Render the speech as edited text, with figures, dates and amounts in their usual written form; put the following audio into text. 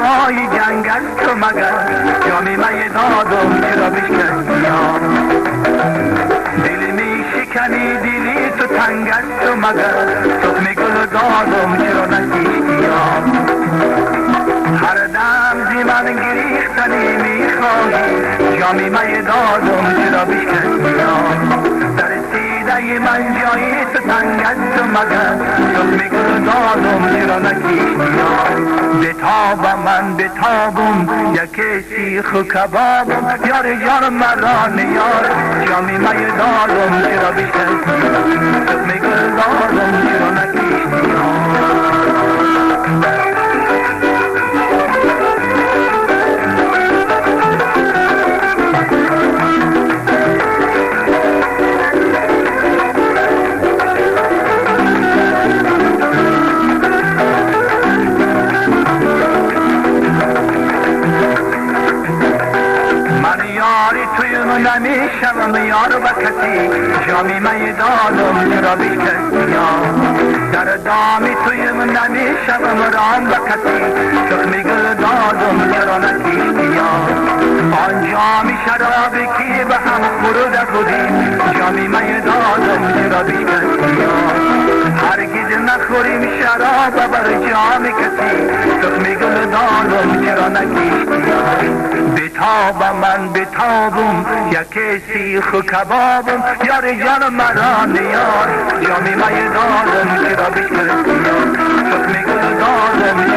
های جنگ است تو مگر جامی می دادم چرا بشکنیم دل می شکنی دلی تو تنگ است تو مگر تخم گل دادم چرا نکشتیم هر دم زی من گریختنی می خواهی جامی می دادم چرا بشکنیم در سیده من جایی تو تنگ است مگر تخم گل دادم چرا نکشتیم بتابم من بتابم یکی سیخ و کبابم یار جان مران یار جامی می دادم چرا بشکنیم تخم گل دادم چرا نکشتیم نمیشم یار و کسی جامی می دادم چرا بشکنیم در دامی توی من نمیشم رام و کسی تخمی گل دادم چرا نکشتیم آن جامی شرابی که به هم خورده بودیم جامی می دادم چرا بشکنیم هرگز نخوریم شراب بر جامی کسی تخمی گل دادم چرا نکشتیم بتابم من بتابم یکی سیخ و کبابم یار جان مران یار جامی می دادم چرا بشکنیم تخم گل دادم